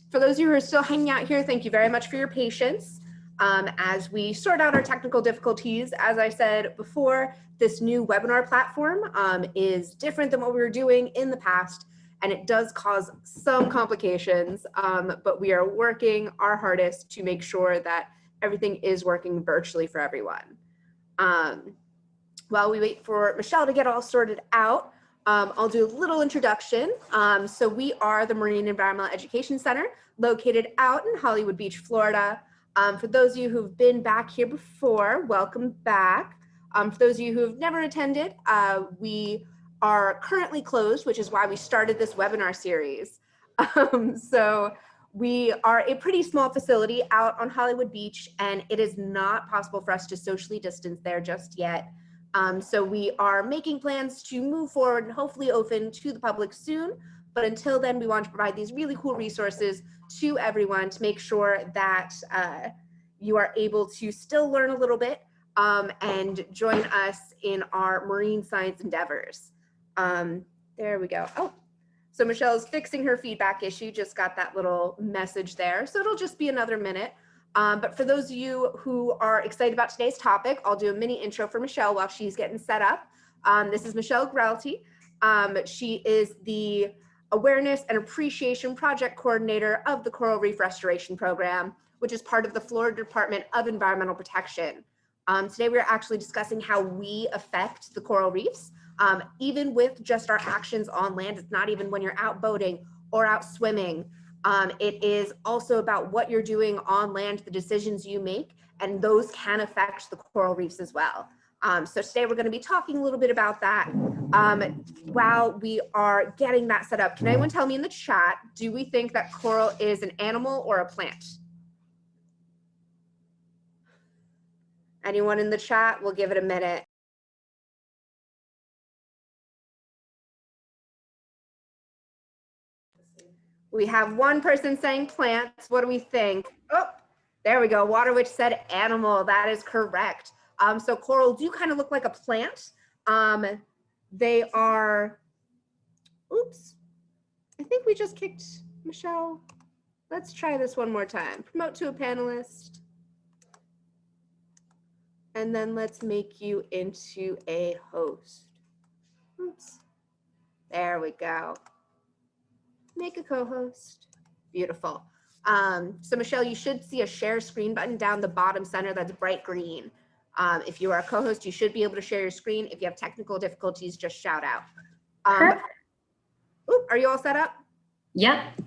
For those of you who are still hanging out here, thank you very much for your patience. As we sort out our technical difficulties, as I said before, this new webinar platform is different than what we were doing in the past, and it does cause some complications, but we are working our hardest to make sure that everything is working virtually for everyone. While we wait for Michelle to get all sorted out, I'll do a little introduction. So we are the Marine Environmental Education Center located out in Hollywood Beach, Florida. For those of you who've been back here before, welcome back. For those of you who have never attended, we are currently closed, which is why we started this webinar series. So we are a pretty small facility out on Hollywood Beach, and it is not possible for us to socially distance there just yet. So we are making plans to move forward and hopefully open to the public soon. But until then, we want to provide these really cool resources to everyone to make sure that you are able to still learn a little bit and join us in our marine science endeavors. There we go. Oh, so Michelle's fixing her feedback issue, just got that little message there. So it'll just be another minute. But for those of you who are excited about today's topic, I'll do a mini intro for Michelle while she's getting set up. This is Michelle Graulty. She is the Awareness and Appreciation Project Coordinator of the Coral Reef Restoration Program, which is part of the Florida Department of Environmental Protection. Today we're actually discussing how we affect the coral reefs, even with just our actions on land. It's not even when you're out boating or out swimming. It is also about what you're doing on land, the decisions you make, and those can affect the coral reefs as well. So today we're going to be talking a little bit about that. While we are getting that set up, can anyone tell me in the chat, do we think that coral is an animal or a plant? Anyone in the chat? We'll give it a minute. We have one person saying plants. What do we think? Oh, there we go. Waterwitch said animal. That is correct. So coral do kind of look like a plant. They are, oops, I think we just kicked Michelle. Let's try this one more time. Promote to a panelist. And then let's make you into a host. Oops. There we go. Make a co-host. Beautiful. So Michelle, you should see a share screen button down the bottom center that's bright green. If you are a co-host, you should be able to share your screen. If you have technical difficulties, just shout out. Are you all set up? Yep.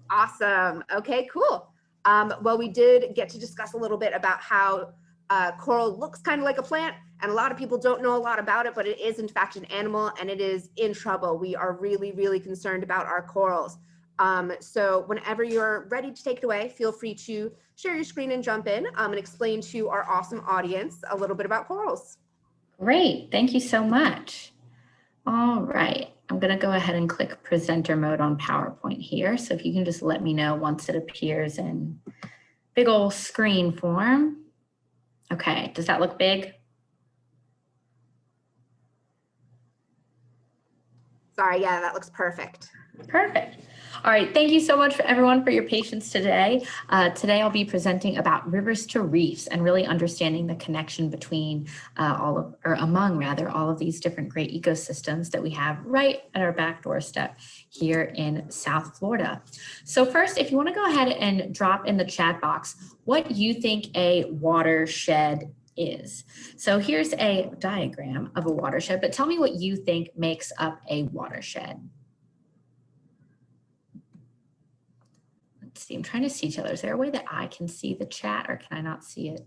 Awesome. Okay, cool. Well, we did get to discuss a little bit about how coral looks kind of like a plant, and a lot of people don't know a lot about it, but it is in fact an animal, and it is in trouble. We are really, really concerned about our corals. So whenever you're ready to take it away, feel free to share your screen and jump in and explain to our awesome audience a little bit about corals. Great, thank you so much. All right, I'm gonna go ahead and click presenter mode on PowerPoint here. So if you can just let me know once it appears in big old screen form. Okay, does that look big? Sorry, yeah, that looks perfect. Perfect. All right, thank you so much for everyone for your patience today. Today I'll be presenting about rivers to reefs and really understanding the connection between among all of these different great ecosystems that we have right at our back doorstep here in South Florida. So first, if you want to go ahead and drop in the chat box what you think a watershed is. So here's a diagram of a watershed, but tell me what you think makes up a watershed. Let's see, I'm trying to see each other. Is there a way that I can see the chat, or can I not see it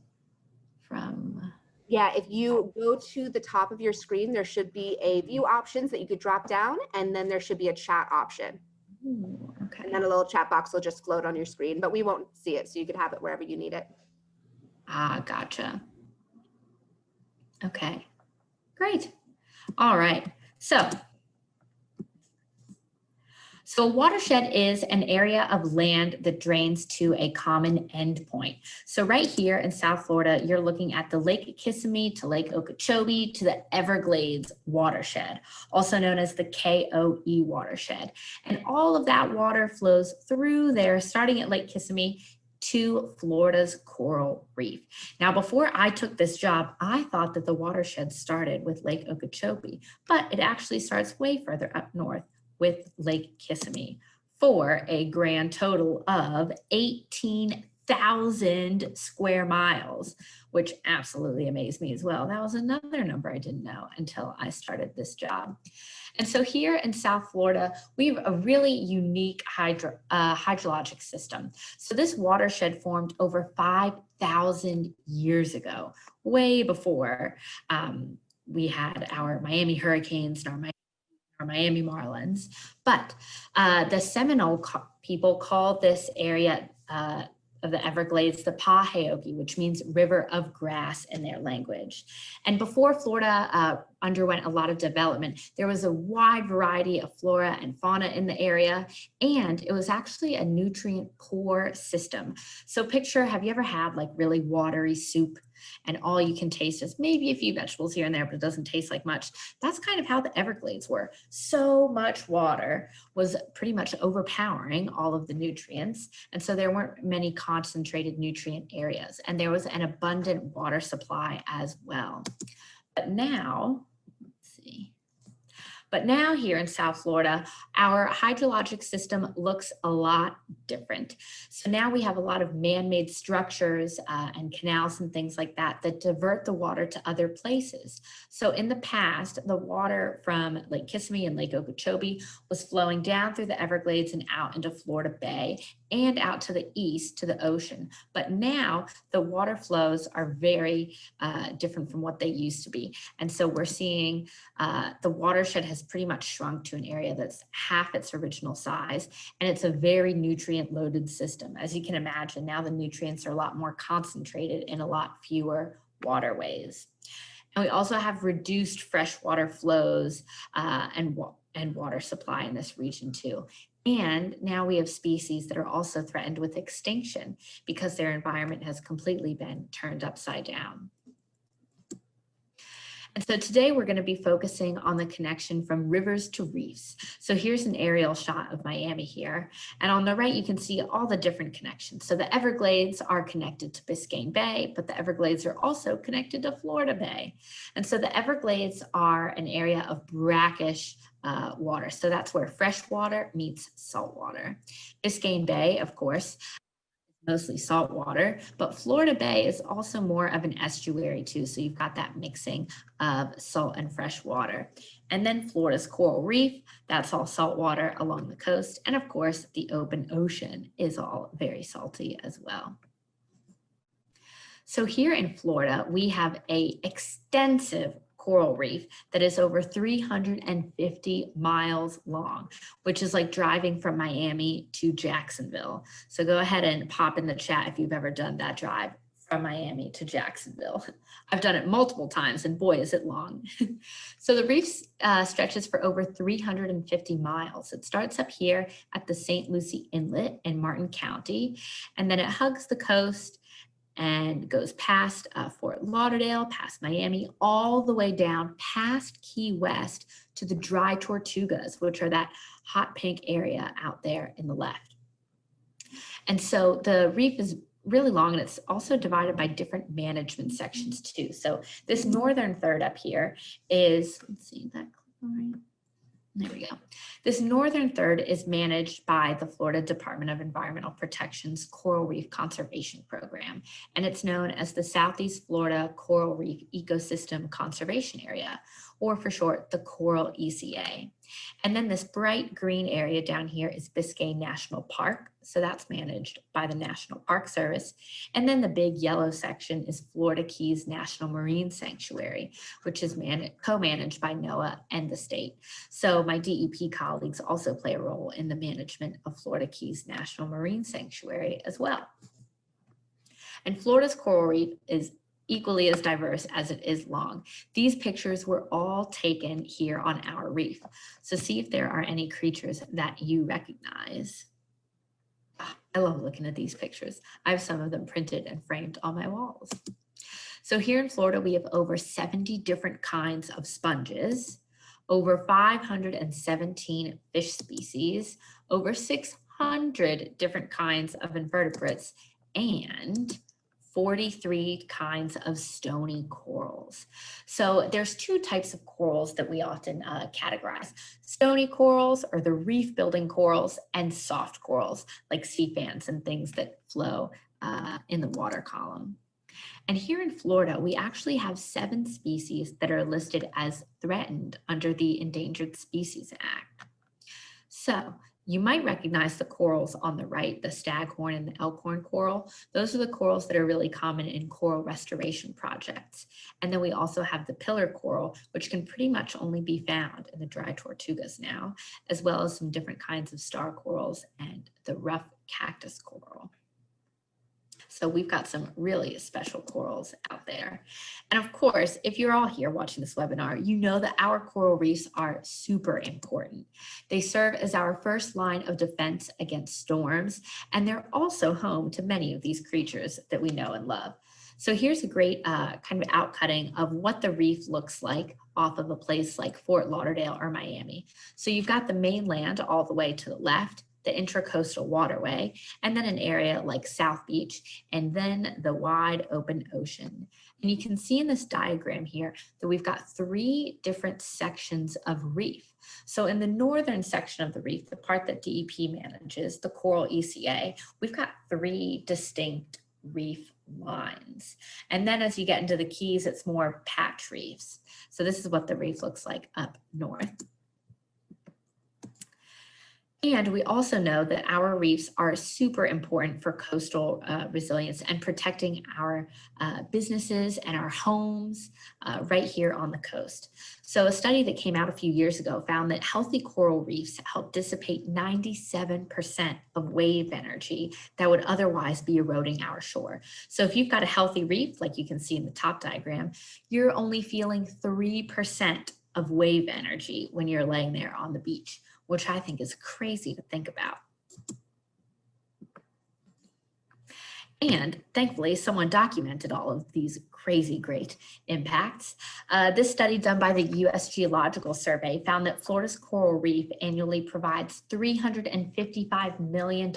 from? Yeah, if you go to the top of your screen, there should be a view options that you could drop down, and then there should be a chat option. Ooh, okay. And then a little chat box will just float on your screen, but we won't see it, so you can have it wherever you need it. Ah, gotcha. Okay, great. All right, so So a watershed is an area of land that drains to a common endpoint. So right here in South Florida, you're looking at the Lake Kissimmee to Lake Okeechobee to the Everglades watershed, also known as the KOE watershed. And all of that water flows through there, starting at Lake Kissimmee to Florida's Coral Reef. Now, before I took this job, I thought that the watershed started with Lake Okeechobee, but it actually starts way further up north with Lake Kissimmee for a grand total of 18,000 square miles, which absolutely amazed me as well. That was another number I didn't know until I started this job. And so here in South Florida, we have a really unique hydrologic system. So this watershed formed over 5,000 years ago, way before we had our Miami hurricanes and our Miami Marlins. But the Seminole people called this area of the Everglades the Paheoki, which means river of grass in their language. And before Florida underwent a lot of development, there was a wide variety of flora and fauna in the area, and it was actually a nutrient poor system. So picture, have you ever had like really watery soup and all you can taste is maybe a few vegetables here and there, but it doesn't taste like much? That's kind of how the Everglades were. So much water was pretty much overpowering all of the nutrients. And so there weren't many concentrated nutrient areas, and there was an abundant water supply as well. But now, But now here in South Florida, our hydrologic system looks a lot different. So now we have a lot of man-made structures and canals and things like that that divert the water to other places. So in the past, the water from Lake Kissimmee and Lake Okeechobee was flowing down through the Everglades and out into Florida Bay and out to the east to the ocean. But now the water flows are very different from what they used to be. And so we're seeing the watershed has pretty much shrunk to an area that's half its original size. And it's a very nutrient loaded system. As you can imagine, now the nutrients are a lot more concentrated in a lot fewer waterways. And we also have reduced freshwater flows and water supply in this region too. And now we have species that are also threatened with extinction because their environment has completely been turned upside down. And so today we're going to be focusing on the connection from rivers to reefs. So here's an aerial shot of Miami here. And on the right, you can see all the different connections. So the Everglades are connected to Biscayne Bay, but the Everglades are also connected to Florida Bay. And so the Everglades are an area of brackish water. So that's where fresh water meets salt water. Biscayne Bay, of course, mostly salt water, but Florida Bay is also more of an estuary too. So you've got that mixing of salt and fresh water. And then Florida's Coral Reef, that's all salt water along the coast. And of course, the open ocean is all very salty as well. So here in Florida, we have an extensive coral reef that is over 350 miles long, which is like driving from Miami to Jacksonville. So go ahead and pop in the chat if you've ever done that drive from Miami to Jacksonville. I've done it multiple times, and boy, is it long. So the reef stretches for over 350 miles. It starts up here at the St. Lucie Inlet in Martin County, and then it hugs the coast and goes past Fort Lauderdale, past Miami, all the way down past Key West to the dry Tortugas, which are that hot pink area out there in the left. And so the reef is really long, and it's also divided by different management sections too. So this northern third up here is, let's see, that right. There we go. This northern third is managed by the Florida Department of Environmental Protection's Coral Reef Conservation Program, and it's known as the Southeast Florida Coral Reef Ecosystem Conservation Area, or for short, the Coral ECA. And then this bright green area down here is Biscayne National Park. So that's managed by the National Park Service. And then the big yellow section is Florida Keys National Marine Sanctuary, which is co-managed by NOAA and the state. So my DEP colleagues also play a role in the management of Florida Keys National Marine Sanctuary as well. And Florida's coral reef is equally as diverse as it is long. These pictures were all taken here on our reef. So see if there are any creatures that you recognize. I love looking at these pictures. I have some of them printed and framed on my walls. So here in Florida, we have over 70 different kinds of sponges, over 517 fish species, over 600 different kinds of invertebrates, and 43 kinds of stony corals. So there's two types of corals that we often categorize. Stony corals, or the reef building corals, and soft corals like sea fans and things that flow in the water column. And here in Florida, we actually have 7 species that are listed as threatened under the Endangered Species Act. So you might recognize the corals on the right, the staghorn and the elkhorn coral. Those are the corals that are really common in coral restoration projects. And then we also have the pillar coral, which can pretty much only be found in the dry tortugas now, as well as some different kinds of star corals and the rough cactus coral. So we've got some really special corals out there. And of course, if you're all here watching this webinar, you know that our coral reefs are super important. They serve as our first line of defense against storms, and they're also home to many of these creatures that we know and love. So here's a great kind of outcutting of what the reef looks like off of a place like Fort Lauderdale or Miami. So you've got the mainland all the way to the left, the intracoastal waterway, and then an area like South Beach, and then the wide open ocean. And you can see in this diagram here that we've got 3 different sections of reef. So in the northern section of the reef, the part that DEP manages, the Coral ECA, we've got 3 distinct reef lines. And then as you get into the Keys, it's more patch reefs. So this is what the reef looks like up north. And we also know that our reefs are super important for coastal resilience and protecting our businesses and our homes right here on the coast. So a study that came out a few years ago found that healthy coral reefs help dissipate 97% of wave energy that would otherwise be eroding our shore. So if you've got a healthy reef, like you can see in the top diagram, you're only feeling 3% of wave energy when you're laying there on the beach, which I think is crazy to think about. And thankfully, someone documented all of these crazy great impacts. This study done by the U.S. Geological Survey found that Florida's coral reef annually provides $355 million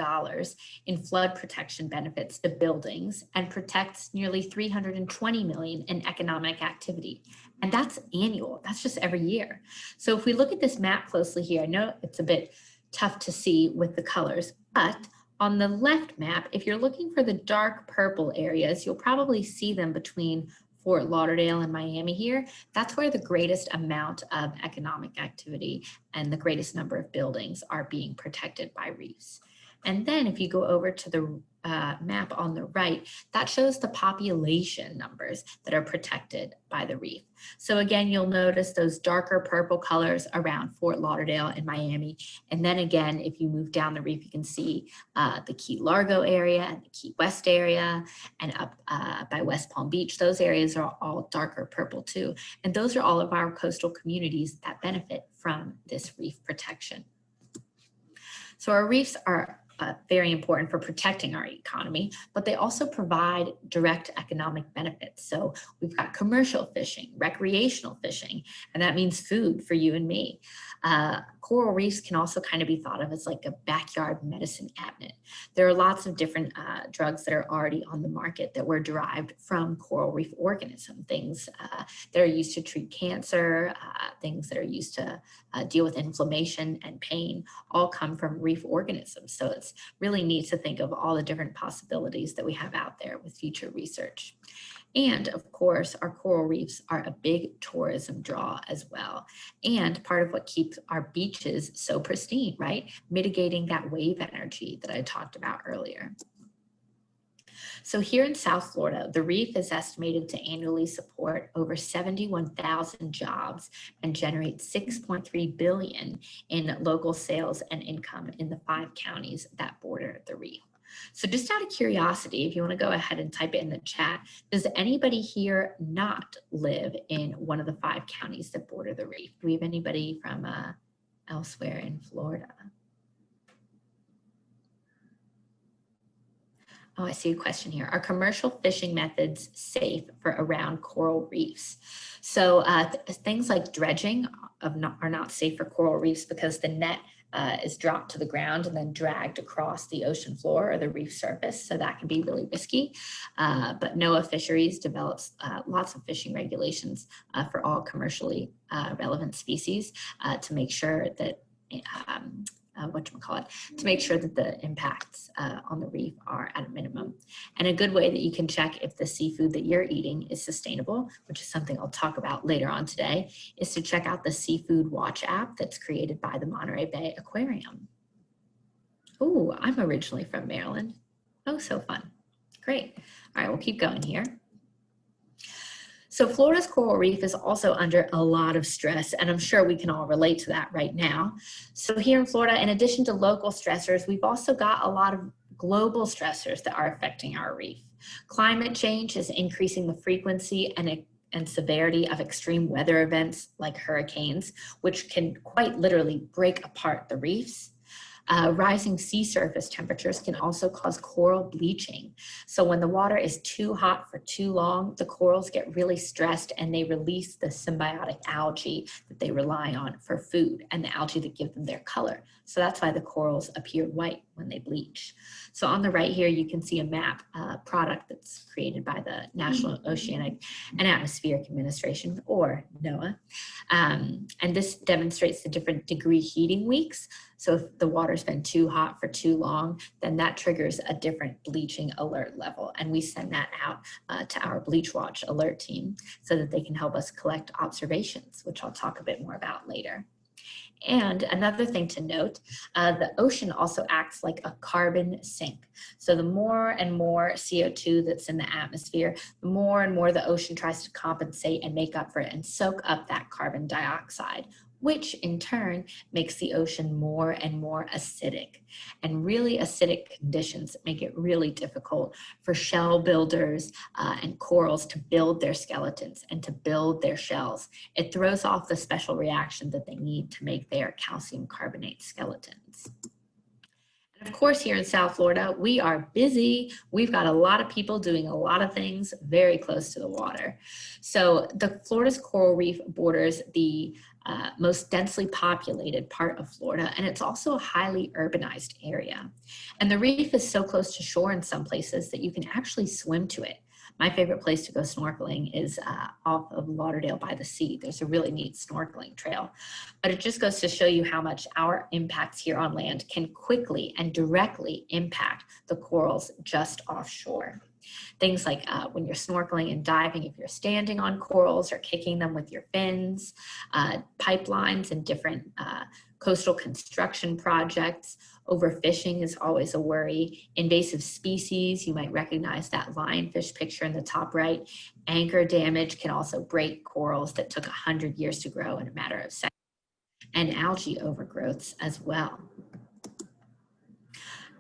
in flood protection benefits to buildings and protects nearly $320 million in economic activity. And that's annual, that's just every year. So if we look at this map closely here, I know it's a bit tough to see with the colors, but on the left map, if you're looking for the dark purple areas, you'll probably see them between Fort Lauderdale and Miami here. That's where the greatest amount of economic activity and the greatest number of buildings are being protected by reefs. And then if you go over to the map on the right, that shows the population numbers that are protected by the reef. So again, you'll notice those darker purple colors around Fort Lauderdale and Miami. And then again, if you move down the reef, you can see the Key Largo area and the Key West area and up by West Palm Beach. Those areas are all darker purple too. And those are all of our coastal communities that benefit from this reef protection. So our reefs are very important for protecting our economy, but they also provide direct economic benefits. So we've got commercial fishing, recreational fishing, and that means food for you and me. Coral reefs can also kind of be thought of as like a backyard medicine cabinet. There are lots of different drugs that are already on the market that were derived from coral reef organisms, things that are used to treat cancer, things that are used to deal with inflammation and pain, all come from reef organisms. So it's really neat to think of all the different possibilities that we have out there with future research. And of course, our coral reefs are a big tourism draw as well. And part of what keeps our beaches so pristine, right? Mitigating that wave energy that I talked about earlier. So here in South Florida, the reef is estimated to annually support over 71,000 jobs and generate $6.3 billion in local sales and income in the 5 counties that border the reef. So just out of curiosity, if you want to go ahead and type it in the chat, does anybody here not live in one of the 5 counties that border the reef? Do we have anybody from elsewhere in Florida? Oh, I see a question here. Are commercial fishing methods safe for around coral reefs? So things like dredging are not safe for coral reefs because the net is dropped to the ground and then dragged across the ocean floor or the reef surface. So that can be really risky. But NOAA Fisheries develops lots of fishing regulations for all commercially relevant species to make sure that to make sure that the impacts on the reef are at a minimum. And a good way that you can check if the seafood that you're eating is sustainable, which is something I'll talk about later on today, is to check out the Seafood Watch app that's created by the Monterey Bay Aquarium. Oh, I'm originally from Maryland. Oh, so fun. Great. All right, we'll keep going here. So Florida's coral reef is also under a lot of stress, and I'm sure we can all relate to that right now. So here in Florida, in addition to local stressors, we've also got a lot of global stressors that are affecting our reef. Climate change is increasing the frequency and severity of extreme weather events like hurricanes, which can quite literally break apart the reefs. Rising sea surface temperatures can also cause coral bleaching. So when the water is too hot for too long, the corals get really stressed and they release the symbiotic algae that they rely on for food and the algae that give them their color. So that's why the corals appear white when they bleach. So on the right here, you can see a map product that's created by the National Oceanic and Atmospheric Administration, or NOAA. And this demonstrates the different degree heating weeks. So if the water's been too hot for too long, then that triggers a different bleaching alert level. And we send that out to our Bleach Watch alert team so that they can help us collect observations, which I'll talk a bit more about later. And another thing to note, the ocean also acts like a carbon sink. So the more and more CO2 that's in the atmosphere, the more and more the ocean tries to compensate and make up for it and soak up that carbon dioxide, which in turn makes the ocean more and more acidic. And really acidic conditions make it really difficult for shell builders and corals to build their skeletons and to build their shells. It throws off the special reaction that they need to make their calcium carbonate skeletons. Of course, here in South Florida, we are busy. We've got a lot of people doing a lot of things very close to the water. So the Florida's coral reef borders the most densely populated part of Florida, and it's also a highly urbanized area. And the reef is so close to shore in some places that you can actually swim to it. My favorite place to go snorkeling is off of Lauderdale by the sea. There's a really neat snorkeling trail. But it just goes to show you how much our impacts here on land can quickly and directly impact the corals just offshore. Things like when you're snorkeling and diving, if you're standing on corals or kicking them with your fins, pipelines and different coastal construction projects. Overfishing is always a worry. Invasive species, you might recognize that lionfish picture in the top right. Anchor damage can also break corals that took 100 years to grow in a matter of seconds, and algae overgrowths as well.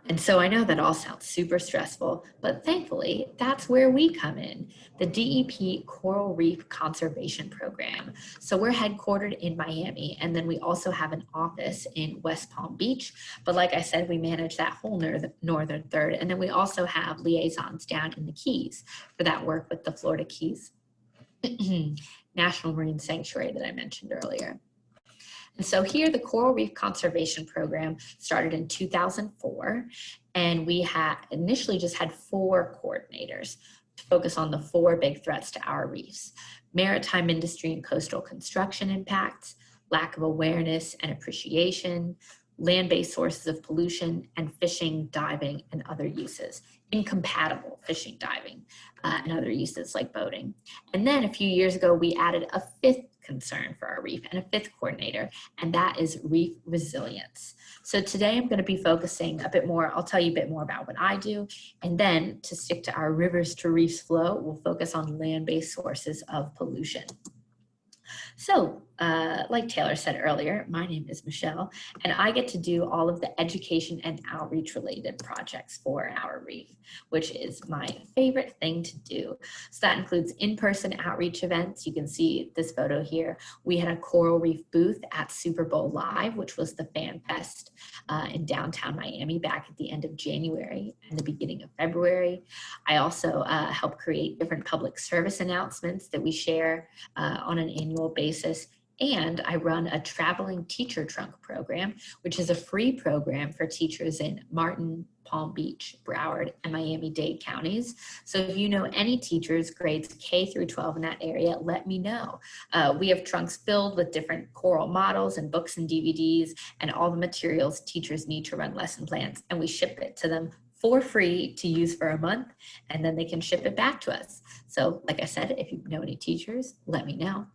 And so I know that all sounds super stressful, but thankfully that's where we come in, the DEP Coral Reef Conservation Program. So we're headquartered in Miami, and then we also have an office in West Palm Beach. But like I said, we manage that whole northern third. And then we also have liaisons down in the Keys for that work with the Florida Keys National Marine Sanctuary that I mentioned earlier. And so here, the Coral Reef Conservation Program started in 2004, and we had initially just had 4 coordinators to focus on the 4 big threats to our reefs: maritime industry and coastal construction impacts, lack of awareness and appreciation, land-based sources of pollution, and fishing, diving, and other uses, incompatible fishing, diving, and other uses like boating. And then a few years ago, we added a 5th concern for our reef and a 5th coordinator, and that is reef resilience. So today I'm going to be focusing a bit more, I'll tell you a bit more about what I do, and then to stick to our rivers to reefs flow, we'll focus on land-based sources of pollution. So like Taylor said earlier, my name is Michelle, and I get to do all of the education and outreach related projects for our reef, which is my favorite thing to do. So that includes in-person outreach events. You can see this photo here. We had a Coral Reef booth at Super Bowl Live, which was the fan fest in downtown Miami back at the end of January and the beginning of February. I also help create different public service announcements that we share on an annual basis. And I run a traveling teacher trunk program, which is a free program for teachers in Martin, Palm Beach, Broward, and Miami-Dade counties. So if you know any teachers, grades K through 12 in that area, let me know. We have trunks filled with different coral models and books and DVDs and all the materials teachers need to run lesson plans. And we ship it to them for free to use for a month, and then they can ship it back to us. So like I said, if you know any teachers, let me know.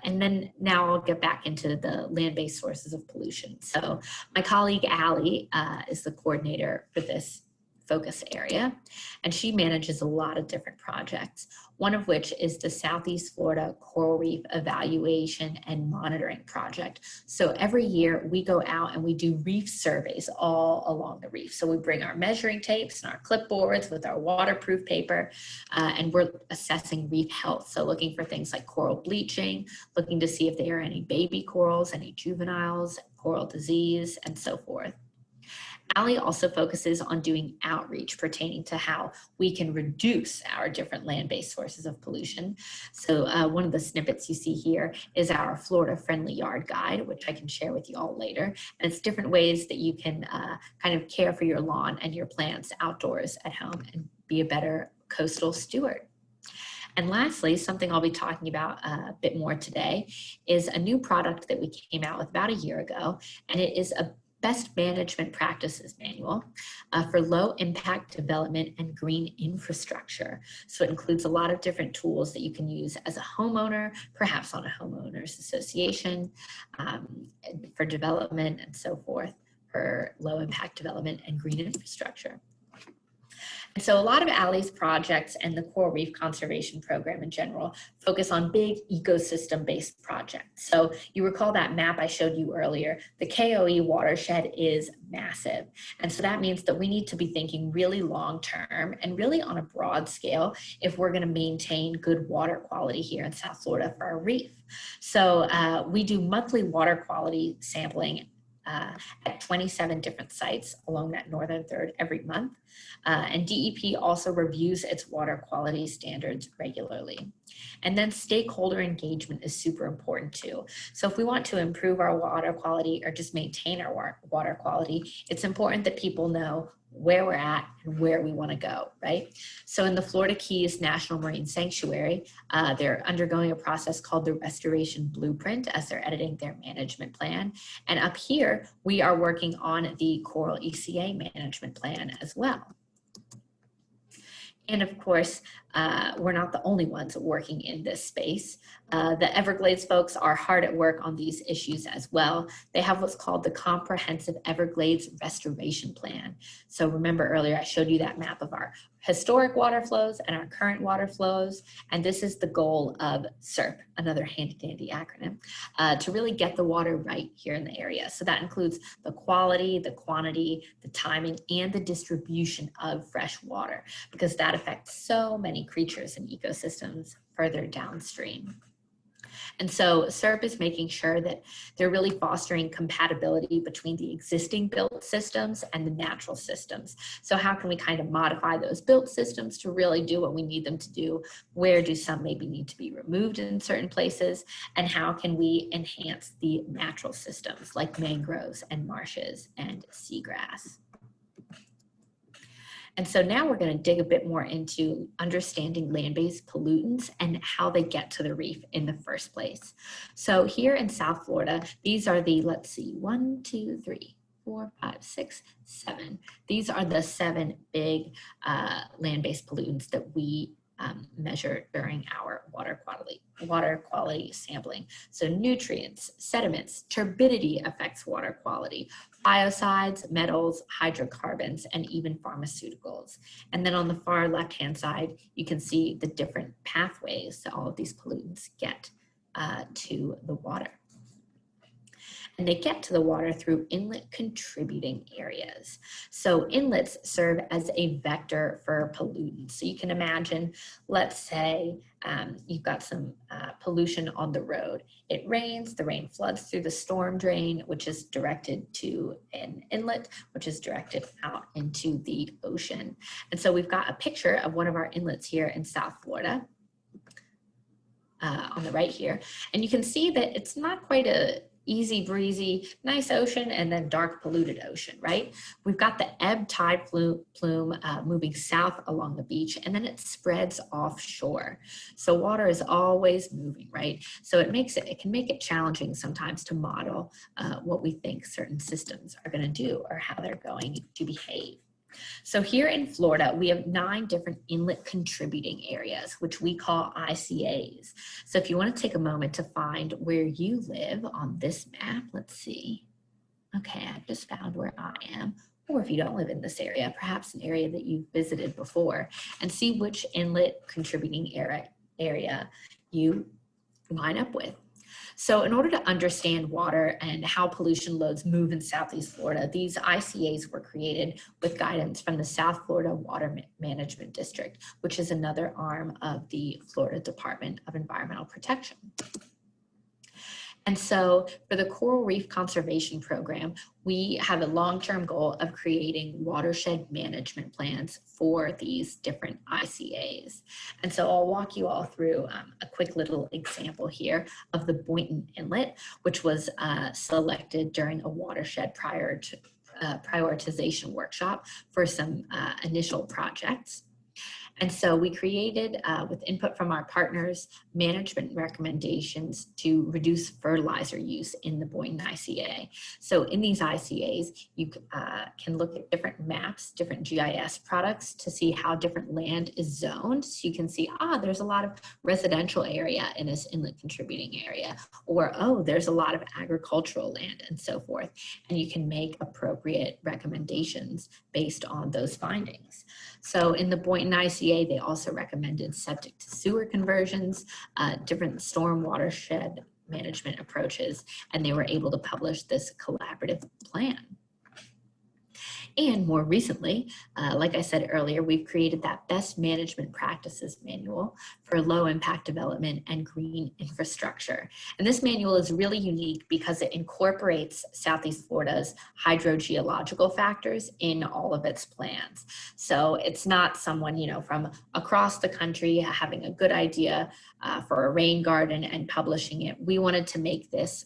And then now I'll get back into the land-based sources of pollution. So my colleague, Allie, is the coordinator for this focus area, and she manages a lot of different projects, one of which is the Southeast Florida Coral Reef Evaluation and Monitoring Project. So every year we go out and we do reef surveys all along the reef. So we bring our measuring tapes and our clipboards with our waterproof paper, and we're assessing reef health. So looking for things like coral bleaching, looking to see if there are any baby corals, any juveniles, coral disease, and so forth. Allie also focuses on doing outreach pertaining to how we can reduce our different land-based sources of pollution. So one of the snippets you see here is our Florida Friendly Yard Guide, which I can share with you all later. And it's different ways that you can kind of care for your lawn and your plants outdoors at home and be a better coastal steward. And lastly, something I'll be talking about a bit more today is a new product that we came out with about a year ago, and it is a Best Management Practices Manual for low impact development and green infrastructure. So it includes a lot of different tools that you can use as a homeowner, perhaps on a homeowners association, for development and so forth, for low impact development and green infrastructure. And so a lot of Allie's projects and the Coral Reef Conservation Program in general focus on big ecosystem-based projects. So you recall that map I showed you earlier, the KOE watershed is massive. And so that means that we need to be thinking really long-term and really on a broad scale if we're gonna maintain good water quality here in South Florida for our reef. So we do monthly water quality sampling at 27 different sites along that northern third every month. And DEP also reviews its water quality standards regularly. And then stakeholder engagement is super important too. So if we want to improve our water quality or just maintain our water quality, it's important that people know where we're at and where we want to go, right? So in the Florida Keys National Marine Sanctuary, they're undergoing a process called the Restoration Blueprint as they're editing their management plan. And up here, we are working on the Coral ECA management plan as well. And of course, we're not the only ones working in this space. The Everglades folks are hard at work on these issues as well. They have what's called the Comprehensive Everglades Restoration Plan. So remember earlier, I showed you that map of our historic water flows and our current water flows. And this is the goal of SERP, another handy dandy acronym, to really get the water right here in the area. So that includes the quality, the quantity, the timing, and the distribution of fresh water, because that affects so many creatures and ecosystems further downstream. And so SERP is making sure that they're really fostering compatibility between the existing built systems and the natural systems. So how can we kind of modify those built systems to really do what we need them to do? Where do some maybe need to be removed in certain places? And how can we enhance the natural systems like mangroves and marshes and seagrass? And so now we're going to dig a bit more into understanding land-based pollutants and how they get to the reef in the first place. So here in South Florida, these are the, let's see, 1, 2, 3, 4, 5, 6, 7. These are the 7 big land-based pollutants that we measure during our water quality sampling. So nutrients, sediments, turbidity affects water quality, biocides, metals, hydrocarbons, and even pharmaceuticals. And then on the far left-hand side, you can see the different pathways that all of these pollutants get to the water. And they get to the water through inlet contributing areas. So inlets serve as a vector for pollutants. So you can imagine, let's say you've got some pollution on the road. It rains, the rain floods through the storm drain, which is directed to an inlet, which is directed out into the ocean. And so we've got a picture of one of our inlets here in South Florida. On the right here, and you can see that it's not quite a easy breezy, nice ocean and then dark polluted ocean, right? We've got the ebb tide plume moving south along the beach, and then it spreads offshore. So water is always moving, right? So it can make it challenging sometimes to model what we think certain systems are going to do or how they're going to behave. So here in Florida, we have 9 different inlet contributing areas, which we call ICAs. So if you want to take a moment to find where you live on this map, let's see. Okay, I just found where I am. Or if you don't live in this area, perhaps an area that you've visited before, and see which inlet contributing area you line up with. So in order to understand water and how pollution loads move in Southeast Florida, these ICAs were created with guidance from the South Florida Water Management District, which is another arm of the Florida Department of Environmental Protection. And so for the Coral Reef Conservation Program, we have a long-term goal of creating watershed management plans for these different ICAs. And so I'll walk you all through a quick little example here of the Boynton Inlet, which was selected during a watershed prioritization workshop for some initial projects. And so we created, with input from our partners, management recommendations to reduce fertilizer use in the Boynton ICA. So in these ICAs, you can look at different maps, different GIS products to see how different land is zoned. So you can see, there's a lot of residential area in this inlet contributing area, or, there's a lot of agricultural land and so forth. And you can make appropriate recommendations based on those findings. So in the Boynton ICA, they also recommended septic to sewer conversions, different storm watershed management approaches, and they were able to publish this collaborative plan. And more recently, like I said earlier, we've created that best management practices manual for low impact development and green infrastructure. And this manual is really unique because it incorporates Southeast Florida's hydrogeological factors in all of its plans. So it's not someone, from across the country having a good idea for a rain garden and publishing it. We wanted to make this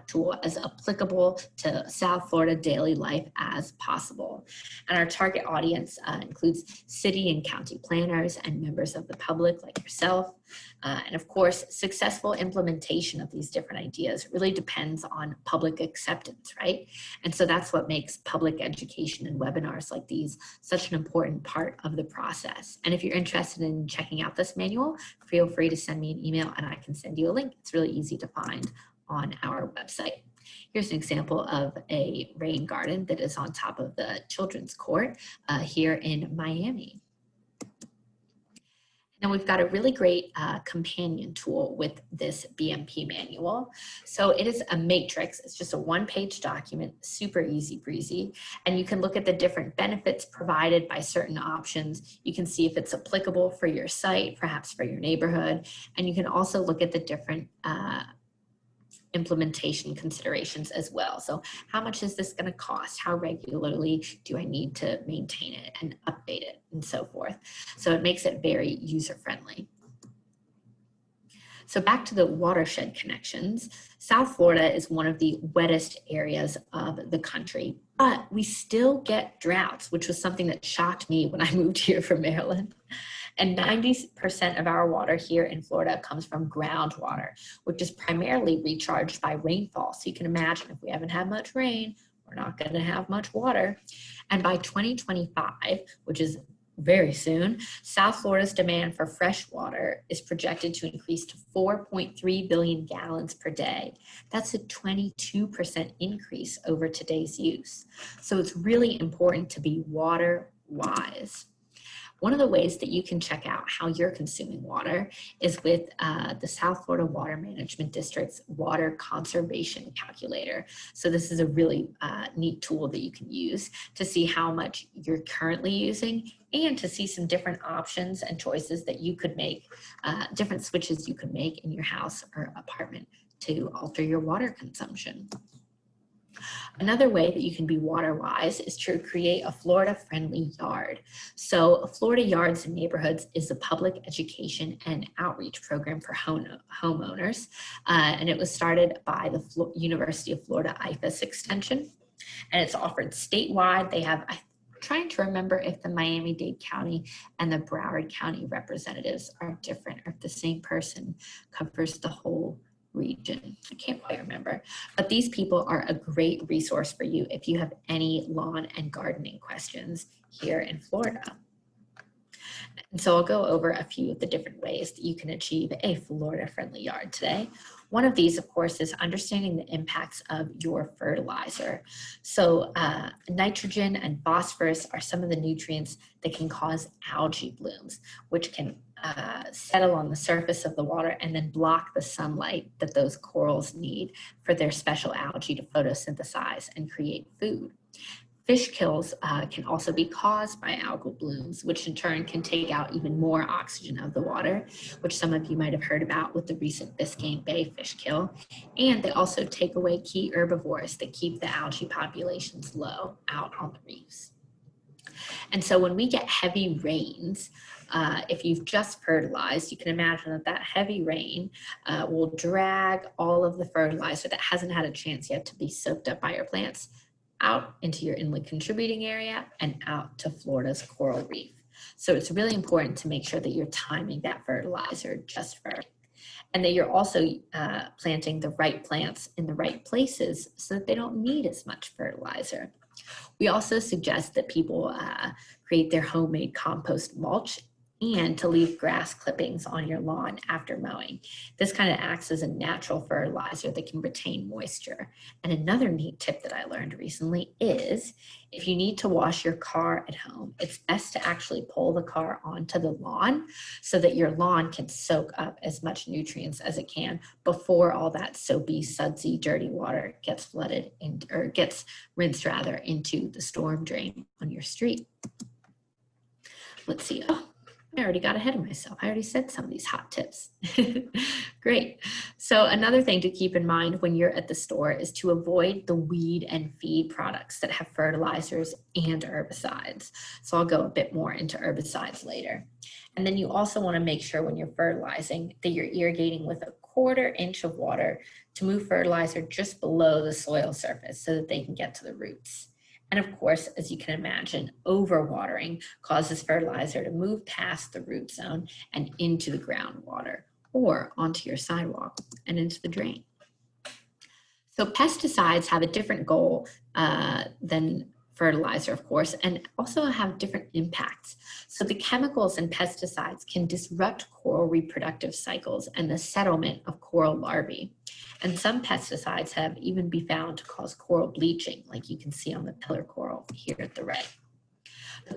tool as applicable to South Florida daily life as possible. And our target audience includes city and county planners and members of the public like yourself. And of course, successful implementation of these different ideas really depends on public acceptance, right? And so that's what makes public education and webinars like these such an important part of the process. And if you're interested in checking out this manual, feel free to send me an email and I can send you a link. It's really easy to find on our website. Here's an example of a rain garden that is on top of the children's court here in Miami. And we've got a really great companion tool with this BMP manual. So it is a matrix. It's just a one-page document, super easy breezy. And you can look at the different benefits provided by certain options. You can see if it's applicable for your site, perhaps for your neighborhood. And you can also look at the different implementation considerations as well. So how much is this going to cost? How regularly do I need to maintain it and update it and so forth? So it makes it very user-friendly. So back to the watershed connections, South Florida is one of the wettest areas of the country, but we still get droughts, which was something that shocked me when I moved here from Maryland. And 90% of our water here in Florida comes from groundwater, which is primarily recharged by rainfall. So you can imagine if we haven't had much rain, we're not going to have much water. And by 2025, which is very soon, South Florida's demand for fresh water is projected to increase to 4.3 billion gallons per day. That's a 22% increase over today's use. So it's really important to be water wise. One of the ways that you can check out how you're consuming water is with the South Florida Water Management District's Water Conservation Calculator. So this is a really neat tool that you can use to see how much you're currently using and to see some different options and choices that you could make, different switches you could make in your house or apartment to alter your water consumption. Another way that you can be water wise is to create a Florida friendly yard. So Florida Yards and Neighborhoods is a public education and outreach program for homeowners. And it was started by the University of Florida IFAS extension. And it's offered statewide. They have, I'm trying to remember if the Miami-Dade County and the Broward County representatives are different or if the same person covers the whole region. I can't quite remember, but these people are a great resource for you if you have any lawn and gardening questions here in Florida. And so I'll go over a few of the different ways that you can achieve a Florida-friendly yard today. One of these, of course, is understanding the impacts of your fertilizer. So nitrogen and phosphorus are some of the nutrients that can cause algae blooms, which can settle on the surface of the water and then block the sunlight that those corals need for their special algae to photosynthesize and create food. Fish kills can also be caused by algal blooms, which in turn can take out even more oxygen of the water, which some of you might have heard about with the recent Biscayne Bay fish kill. And they also take away key herbivores that keep the algae populations low out on the reefs. And so when we get heavy rains, if you've just fertilized, you can imagine that that heavy rain will drag all of the fertilizer that hasn't had a chance yet to be soaked up by your plants out into your inlet contributing area and out to Florida's coral reef. So it's really important to make sure that you're timing that fertilizer just right, and that you're also planting the right plants in the right places so that they don't need as much fertilizer. We also suggest that people create their homemade compost mulch and to leave grass clippings on your lawn after mowing. This kind of acts as a natural fertilizer that can retain moisture. And another neat tip that I learned recently is if you need to wash your car at home, it's best to actually pull the car onto the lawn so that your lawn can soak up as much nutrients as it can before all that soapy, sudsy, dirty water gets flooded in, or gets rinsed rather into the storm drain on your street. Let's see. Oh, I already got ahead of myself. I already said some of these hot tips. Great. So another thing to keep in mind when you're at the store is to avoid the weed and feed products that have fertilizers and herbicides. So I'll go a bit more into herbicides later. And then you also want to make sure when you're fertilizing that you're irrigating with 1/4 inch of water to move fertilizer just below the soil surface so that they can get to the roots. And of course, as you can imagine, overwatering causes fertilizer to move past the root zone and into the groundwater or onto your sidewalk and into the drain. So pesticides have a different goal than fertilizer, of course, and also have different impacts. So the chemicals in pesticides can disrupt coral reproductive cycles and the settlement of coral larvae. And some pesticides have even been found to cause coral bleaching, like you can see on the pillar coral here at the right.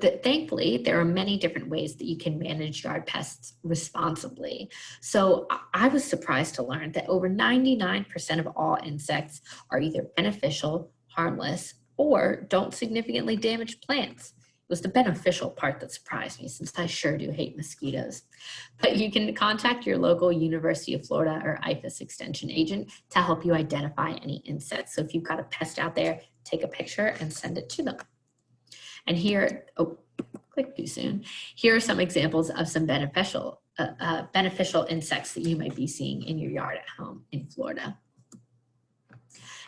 But thankfully, there are many different ways that you can manage yard pests responsibly. So I was surprised to learn that over 99% of all insects are either beneficial, harmless, or don't significantly damage plants. It was the beneficial part that surprised me, since I sure do hate mosquitoes. But you can contact your local University of Florida or IFAS extension agent to help you identify any insects. So if you've got a pest out there, take a picture and send it to them. And here, oh, click too soon. Here are some examples of some beneficial insects that you might be seeing in your yard at home in Florida.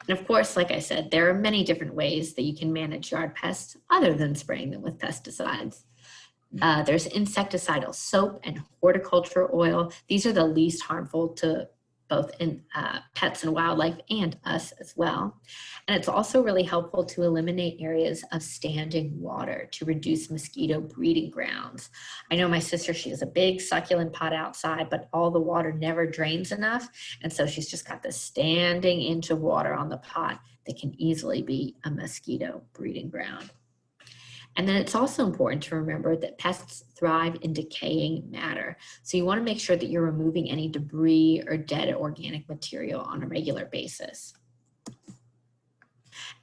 And of course, like I said, there are many different ways that you can manage yard pests other than spraying them with pesticides. There's insecticidal soap and horticulture oil. These are the least harmful to both pets and wildlife and us as well. And it's also really helpful to eliminate areas of standing water to reduce mosquito breeding grounds. I know my sister, she has a big succulent pot outside, but all the water never drains enough. And so she's just got this standing inch of water on the pot that can easily be a mosquito breeding ground. And then it's also important to remember that pests thrive in decaying matter. So you want to make sure that you're removing any debris or dead organic material on a regular basis.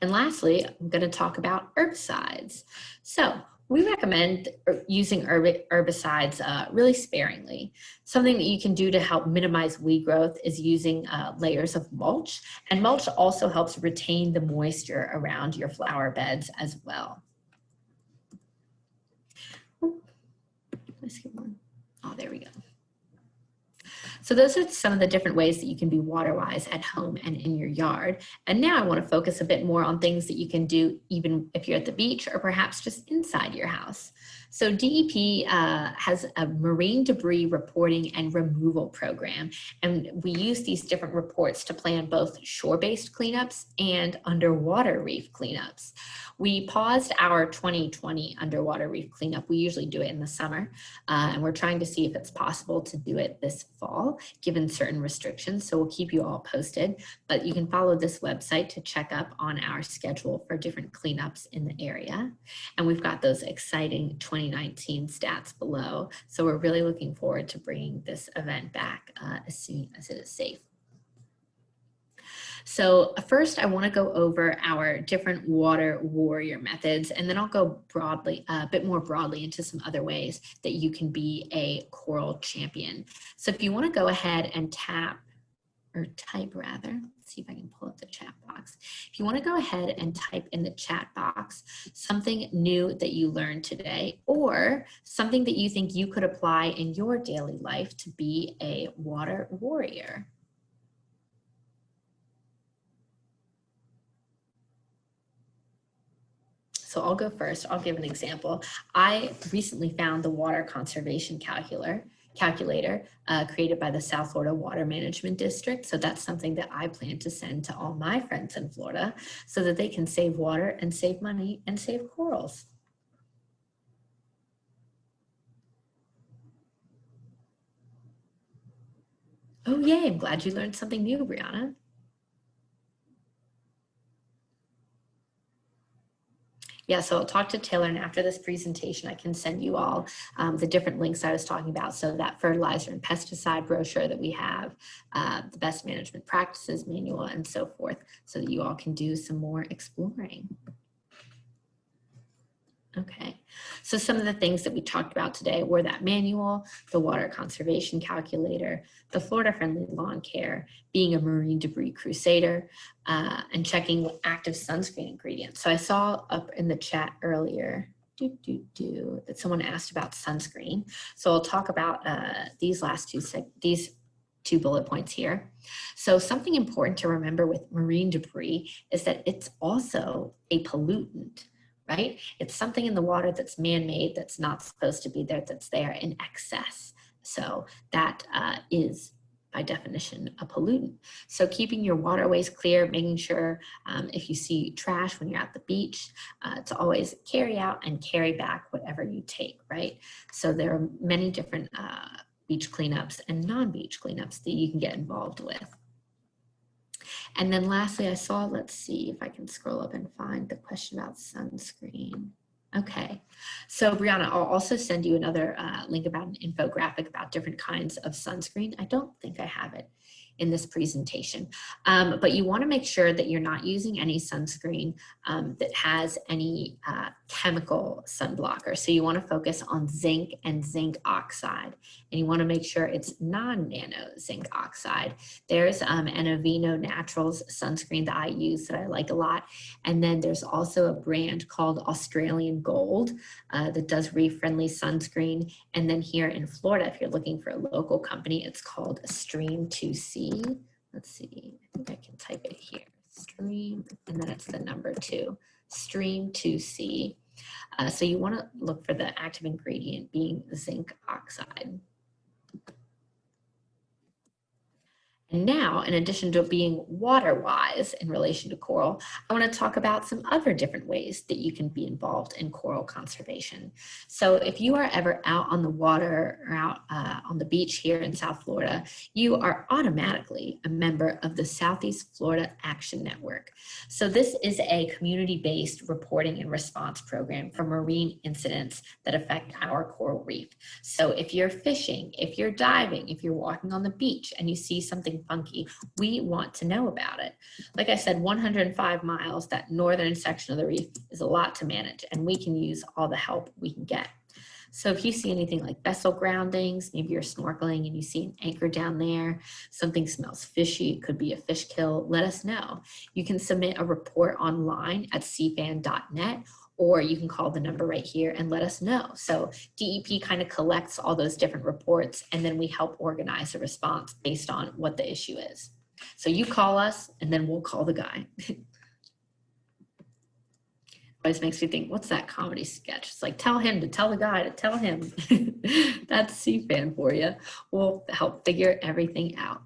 And lastly, I'm going to talk about herbicides. So we recommend using herbicides really sparingly. Something that you can do to help minimize weed growth is using layers of mulch. And mulch also helps retain the moisture around your flower beds as well. Let's get one. Oh, there we go. So those are some of the different ways that you can be water-wise at home and in your yard. And now I want to focus a bit more on things that you can do even if you're at the beach or perhaps just inside your house. So DEP has a marine debris reporting and removal program, and we use these different reports to plan both shore-based cleanups and underwater reef cleanups. We paused our 2020 underwater reef cleanup. We usually do it in the summer, and we're trying to see if it's possible to do it this fall, given certain restrictions. So we'll keep you all posted, but you can follow this website to check up on our schedule for different cleanups in the area. And we've got those exciting 2019 stats below. So we're really looking forward to bringing this event back as soon as it is safe. So first, I want to go over our different water warrior methods, and then I'll go broadly, a bit more broadly into some other ways that you can be a coral champion. So if you want to go ahead and type rather, let's see if I can pull up the chat box. If you want to go ahead and type in the chat box something new that you learned today, or something that you think you could apply in your daily life to be a water warrior. So I'll go first. I'll give an example. I recently found the water conservation calculator created by the South Florida Water Management District. So that's something that I plan to send to all my friends in Florida so that they can save water and save money and save corals. Oh, yay. I'm glad you learned something new, Brianna. Yeah, so I'll talk to Taylor, and after this presentation, I can send you all the different links I was talking about. So that fertilizer and pesticide brochure that we have, the best management practices manual, and so forth, so that you all can do some more exploring. Okay, so some of the things that we talked about today were that manual, the water conservation calculator, the Florida-friendly lawn care, being a marine debris crusader, and checking active sunscreen ingredients. So I saw up in the chat earlier that someone asked about sunscreen. So I'll talk about these two bullet points here. So something important to remember with marine debris is that it's also a pollutant. Right? It's something in the water that's man-made, that's not supposed to be there, that's there in excess. So that is, by definition, a pollutant. So keeping your waterways clear, making sure if you see trash when you're at the beach, to always carry out and carry back whatever you take, right? So there are many different beach cleanups and non-beach cleanups that you can get involved with. And then lastly, I saw, let's see if I can scroll up and find the question about sunscreen. Okay, so Brianna, I'll also send you another link about an infographic about different kinds of sunscreen. I don't think I have it in this presentation, but you want to make sure that you're not using any sunscreen that has any chemical sunblocker. So you want to focus on zinc and zinc oxide, and you want to make sure it's non-nano zinc oxide. There's an Aveeno Naturals sunscreen that I use that I like a lot, and then there's also a brand called Australian Gold that does reef-friendly sunscreen. And then here in Florida, if you're looking for a local company, it's called Stream 2C. Let's see, I think I can type it here. Stream, and then it's the number 2, Stream 2C. So you want to look for the active ingredient being zinc oxide. And now, in addition to being water-wise in relation to coral, I want to talk about some other different ways that you can be involved in coral conservation. So if you are ever out on the water or out on the beach here in South Florida, you are automatically a member of the Southeast Florida Action Network. So this is a community-based reporting and response program for marine incidents that affect our coral reef. So if you're fishing, if you're diving, if you're walking on the beach and you see something funky, we want to know about it. Like I said, 105 miles, that northern section of the reef, is a lot to manage, and we can use all the help we can get. So if you see anything like vessel groundings, maybe you're snorkeling and you see an anchor down there, something smells fishy, it could be a fish kill, let us know. You can submit a report online at cfan.net, or you can call the number right here and let us know. So DEP kind of collects all those different reports, and then we help organize a response based on what the issue is. So you call us and then we'll call the guy. Always makes me think, what's that comedy sketch? It's like, tell him to tell the guy to tell him. That's CFAN for you. We'll help figure everything out.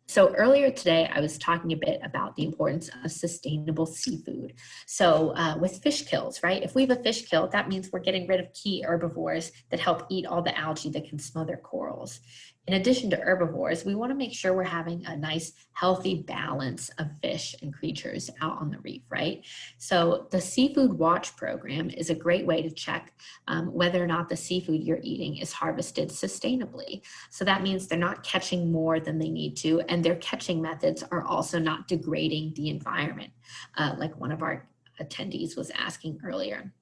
So earlier today, I was talking a bit about the importance of sustainable seafood. So with fish kills, right? If we have a fish kill, that means we're getting rid of key herbivores that help eat all the algae that can smother corals. In addition to herbivores, we want to make sure we're having a nice, healthy balance of fish and creatures out on the reef, right? So the Seafood Watch program is a great way to check whether or not the seafood you're eating is harvested sustainably. So that means they're not catching more than they need to, and their catching methods are also not degrading the environment, like one of our attendees was asking earlier.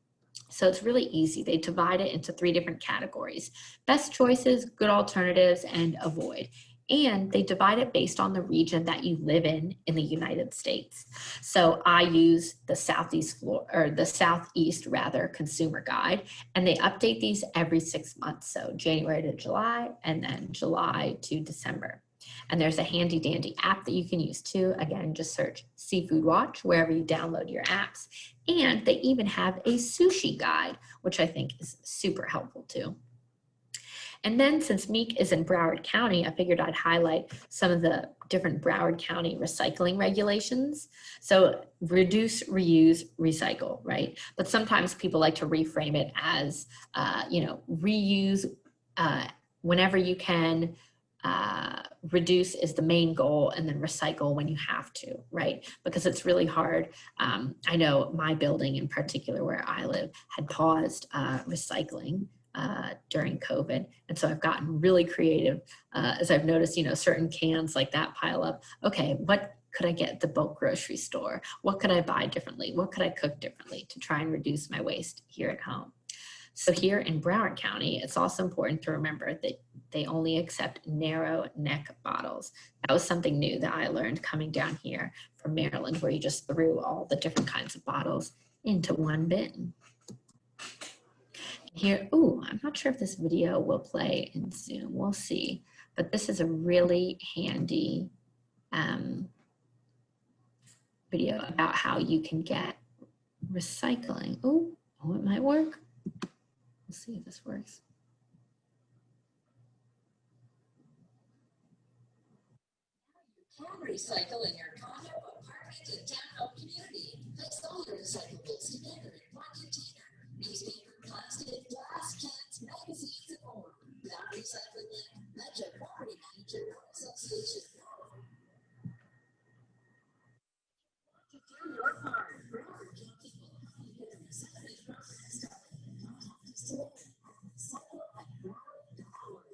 So it's really easy. They divide it into 3 different categories: best choices, good alternatives, and avoid. And they divide it based on the region that you live in the United States. So I use the Southeast consumer guide, and they update these every 6 months. So January to July, and then July to December. And there's a handy dandy app that you can use too. Again, just search Seafood Watch wherever you download your apps. And they even have a sushi guide, which I think is super helpful too. And then since MEEC is in Broward County, I figured I'd highlight some of the different Broward County recycling regulations. So reduce, reuse, recycle, right? But sometimes people like to reframe it as, reuse whenever you can, reduce is the main goal, and then recycle when you have to, right? Because it's really hard. I know my building in particular where I live had paused recycling during COVID. And so I've gotten really creative as I've noticed, certain cans like that pile up. Okay, what could I get at the bulk grocery store? What could I buy differently? What could I cook differently to try and reduce my waste here at home? So here in Broward County, it's also important to remember that they only accept narrow neck bottles. That was something new that I learned coming down here from Maryland, where you just threw all the different kinds of bottles into one bin. Here, I'm not sure if this video will play in Zoom. We'll see. But this is a really handy video about how you can get recycling. Oh, it might work. We'll see if this works. You can recycle in your condo, apartment, and townhome community. Place all your recyclables together in one container. Newspaper, plastic, glass, cans, magazines, and more. Without recycling them, let your property manager or association know. To do your part, Broward County will help you get the recycling process started. Contact us today. Recycle at Broward.org.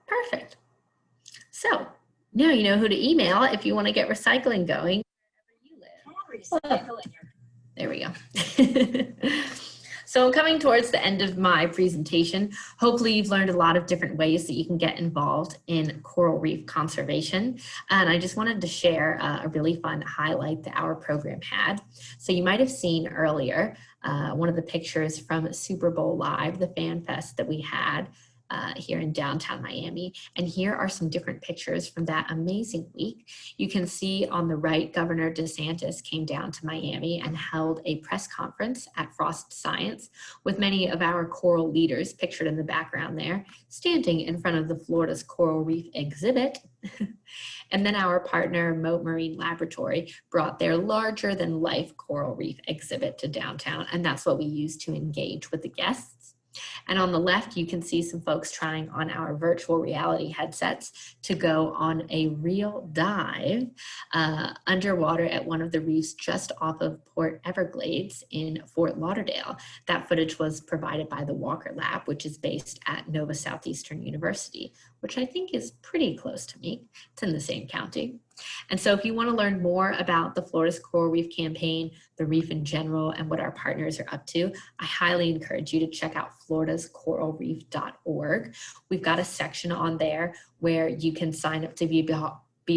Perfect. So now you know who to email if you want to get recycling going wherever you live. There we go. So I'm coming towards the end of my presentation. Hopefully you've learned a lot of different ways that you can get involved in coral reef conservation. And I just wanted to share a really fun highlight that our program had. So you might have seen earlier one of the pictures from Super Bowl Live, the fan fest that we had here in downtown Miami. And here are some different pictures from that amazing week. You can see on the right, Governor DeSantis came down to Miami and held a press conference at Frost Science with many of our coral leaders pictured in the background there, standing in front of the Florida's Coral Reef exhibit. And then our partner, Mote Marine Laboratory, brought their larger than life coral reef exhibit to downtown. And that's what we use to engage with the guests. And on the left, you can see some folks trying on our virtual reality headsets to go on a real dive underwater at one of the reefs just off of Port Everglades in Fort Lauderdale. That footage was provided by the Walker Lab, which is based at Nova Southeastern University, which I think is pretty close to me. It's in the same county. And so if you want to learn more about the Florida's Coral Reef campaign, the reef in general, and what our partners are up to, I highly encourage you to check out floridascoralreef.org. We've got a section on there where you can sign up to be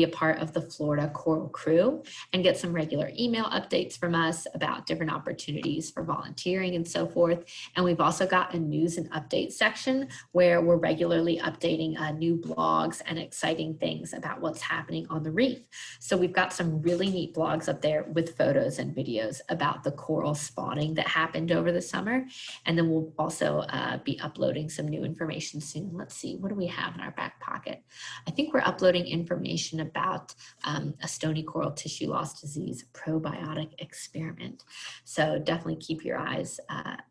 a part of the Florida Coral Crew and get some regular email updates from us about different opportunities for volunteering and so forth. And we've also got a news and update section where we're regularly updating new blogs and exciting things about what's happening on the reef. So we've got some really neat blogs up there with photos and videos about the coral spawning that happened over the summer. And then we'll also be uploading some new information soon. Let's see, what do we have in our back pocket? I think we're uploading information about a stony coral tissue loss disease probiotic experiment. So definitely keep your eyes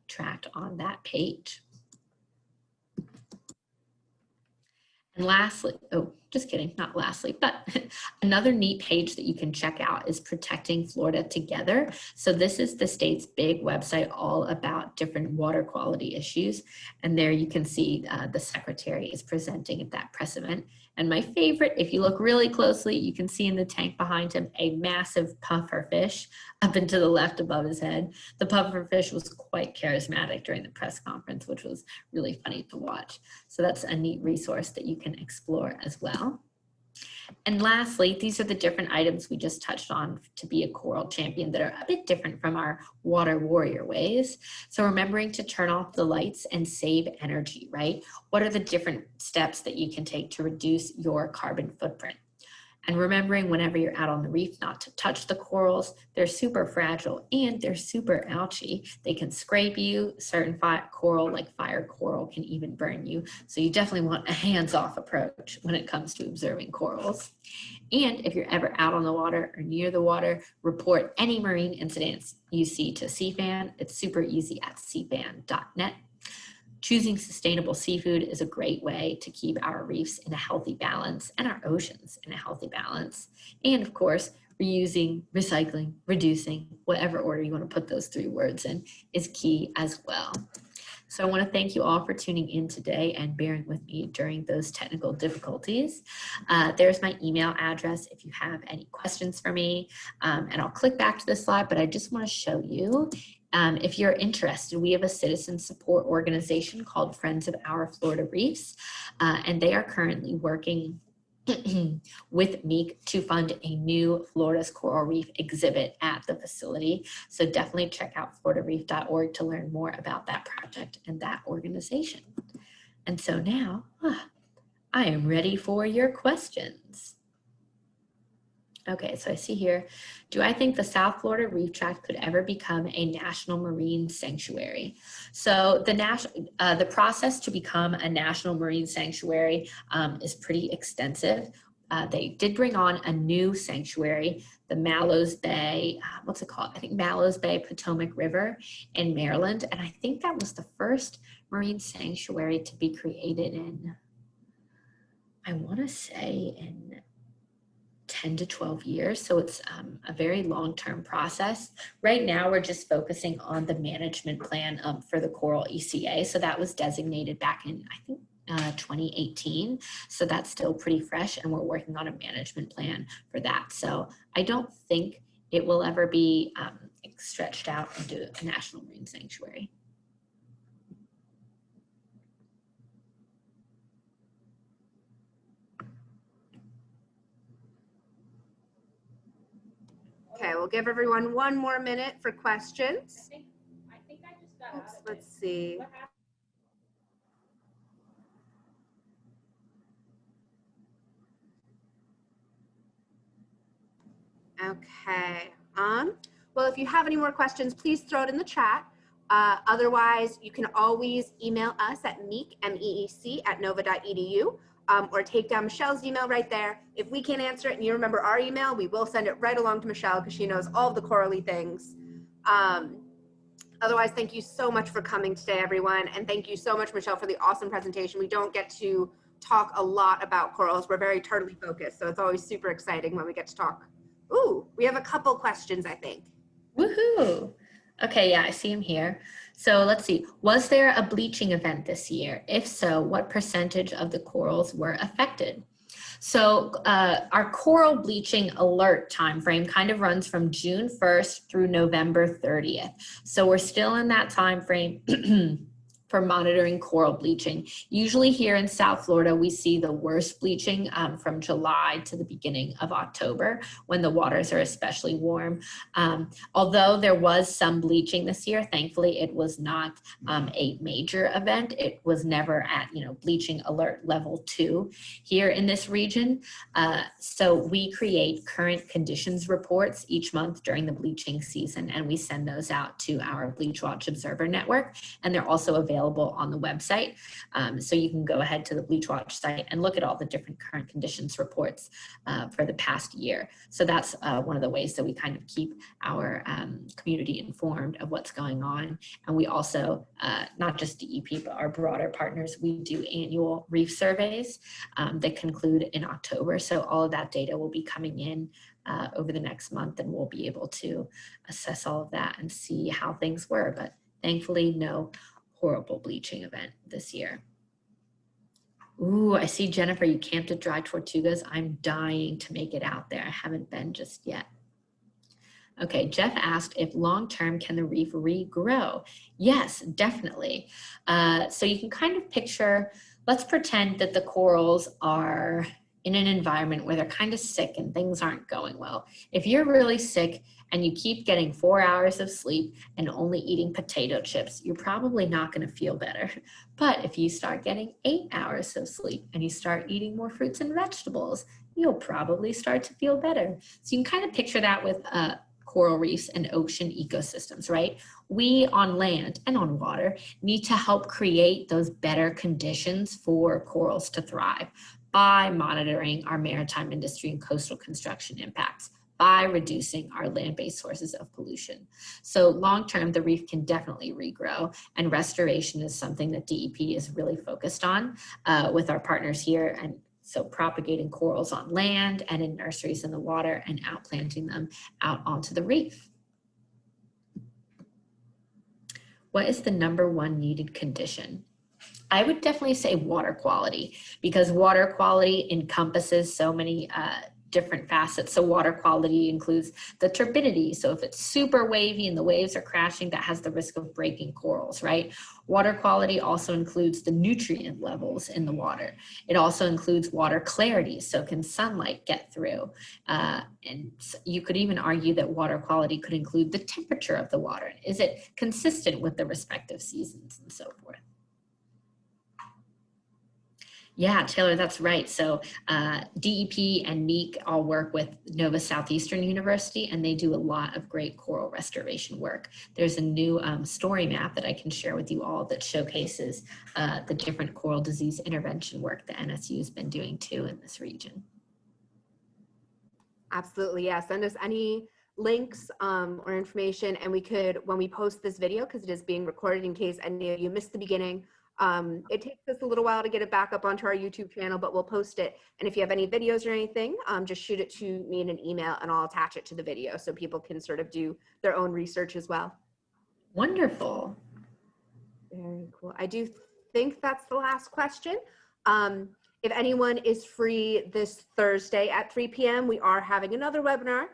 tracked on that page. And lastly, oh, just kidding, not lastly, but another neat page that you can check out is Protecting Florida Together. So this is the state's big website all about different water quality issues. And there you can see the secretary is presenting at that press event. And my favorite, if you look really closely, you can see in the tank behind him a massive pufferfish up and to the left above his head. The pufferfish was quite charismatic during the press conference, which was really funny to watch. So that's a neat resource that you can explore as well. And lastly, these are the different items we just touched on to be a coral champion that are a bit different from our water warrior ways. So remembering to turn off the lights and save energy, right? What are the different steps that you can take to reduce your carbon footprint? And remembering whenever you're out on the reef not to touch the corals. They're super fragile and they're super ouchy. They can scrape you. Certain coral, like fire coral, can even burn you. So you definitely want a hands-off approach when it comes to observing corals. And if you're ever out on the water or near the water, report any marine incidents you see to CFAN. It's super easy at cfan.net. Choosing sustainable seafood is a great way to keep our reefs in a healthy balance and our oceans in a healthy balance. And of course, reusing, recycling, reducing, whatever order you want to put those three words in is key as well. So I want to thank you all for tuning in today and bearing with me during those technical difficulties. There's my email address if you have any questions for me. And I'll click back to the slide, but I just want to show you if you're interested, we have a citizen support organization called Friends of Our Florida Reefs, and they are currently working with MEEC to fund a new Florida's Coral Reef exhibit at the facility. So definitely check out floridareef.org to learn more about that project and that organization. And so now I am ready for your questions. Okay, so I see here, do I think the South Florida Reef Tract could ever become a national marine sanctuary? So the process to become a national marine sanctuary is pretty extensive. They did bring on a new sanctuary, the Mallows Bay, what's it called? I think Mallows Bay Potomac River in Maryland. And I think that was the first marine sanctuary to be created in, I wanna say in 10 to 12 years. So it's a very long-term process. Right now, we're just focusing on the management plan for the Coral ECA. So that was designated back in, I think, 2018. So that's still pretty fresh and we're working on a management plan for that. So I don't think it will ever be stretched out into a national marine sanctuary. Okay, we'll give everyone one more minute for questions. I think I just got out of it. Let's see. What happened? Okay. Well, if you have any more questions, please throw it in the chat. Otherwise, you can always email us at MEEC, MEEC @nova.edu, or take down Michelle's email right there. If we can't answer it and you remember our email, we will send it right along to Michelle because she knows all of the corally things. Otherwise, thank you so much for coming today, everyone. And thank you so much, Michelle, for the awesome presentation. We don't get to talk a lot about corals. We're very turtly focused, so it's always super exciting when we get to talk. Ooh, we have a couple questions, I think. Woohoo! Okay, yeah, I see him here. So let's see, was there a bleaching event this year? If so, what percentage of the corals were affected? So our coral bleaching alert timeframe kind of runs from June 1st through November 30th. So we're still in that timeframe for monitoring coral bleaching. Usually here in South Florida, we see the worst bleaching from July to the beginning of October when the waters are especially warm. Although there was some bleaching this year, thankfully it was not a major event. It was never at bleaching alert level 2 here in this region. So we create current conditions reports each month during the bleaching season, and we send those out to our Bleach Watch Observer Network, and they're also available on the website. So you can go ahead to the Bleach Watch site and look at all the different current conditions reports for the past year. So that's one of the ways that we kind of keep our community informed of what's going on. And we also, not just DEP, but our broader partners, we do annual reef surveys that conclude in October. So all of that data will be coming in over the next month, and we'll be able to assess all of that and see how things were. But thankfully, no horrible bleaching event this year. Ooh, I see, Jennifer, you camped at Dry Tortugas. I'm dying to make it out there. I haven't been just yet. Okay, Jeff asked if long-term can the reef regrow? Yes, definitely. So you can kind of picture, let's pretend that the corals are in an environment where they're kind of sick and things aren't going well. If you're really sick and you keep getting 4 hours of sleep and only eating potato chips, you're probably not going to feel better. But if you start getting 8 hours of sleep and you start eating more fruits and vegetables, you'll probably start to feel better. So you can kind of picture that with coral reefs and ocean ecosystems, right? We on land and on water need to help create those better conditions for corals to thrive by monitoring our maritime industry and coastal construction impacts, by reducing our land-based sources of pollution. So long-term, the reef can definitely regrow, and restoration is something that DEP is really focused on with our partners here. And so propagating corals on land and in nurseries in the water and outplanting them out onto the reef. What is the #1 needed condition? I would definitely say water quality, because water quality encompasses so many different facets. So water quality includes the turbidity. So if it's super wavy and the waves are crashing, that has the risk of breaking corals, right? Water quality also includes the nutrient levels in the water. It also includes water clarity. So can sunlight get through? And you could even argue that water quality could include the temperature of the water. Is it consistent with the respective seasons and so forth? Yeah, Taylor, that's right. So DEP and MEEC all work with Nova Southeastern University, and they do a lot of great coral restoration work. There's a new story map that I can share with you all that showcases the different coral disease intervention work that NSU has been doing too in this region. Absolutely, yeah. Send us any links or information, and we could, when we post this video, because it is being recorded in case any of you missed the beginning, it takes us a little while to get it back up onto our YouTube channel, but we'll post it. And if you have any videos or anything, just shoot it to me in an email and I'll attach it to the video so people can sort of do their own research as well. Wonderful. Very cool. I do think that's the last question. If anyone is free this Thursday at 3 p.m., we are having another webinar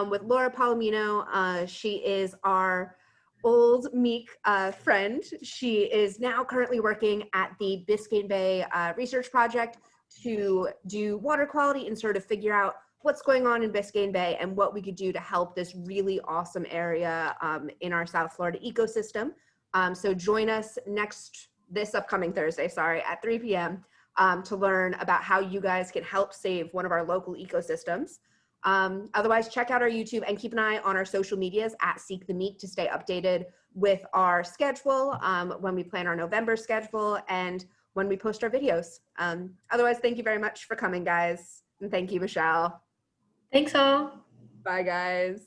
with Laura Palomino. She is our old MEEC friend. She is now currently working at the Biscayne Bay Research Project to do water quality and sort of figure out what's going on in Biscayne Bay and what we could do to help this really awesome area in our South Florida ecosystem. So join us this upcoming Thursday, at 3 p.m. To learn about how you guys can help save one of our local ecosystems. Otherwise, check out our YouTube and keep an eye on our social medias at Seek the MEEC to stay updated with our schedule, when we plan our November schedule and when we post our videos. Otherwise, thank you very much for coming, guys. And thank you, Michelle. Thanks all. Bye, guys.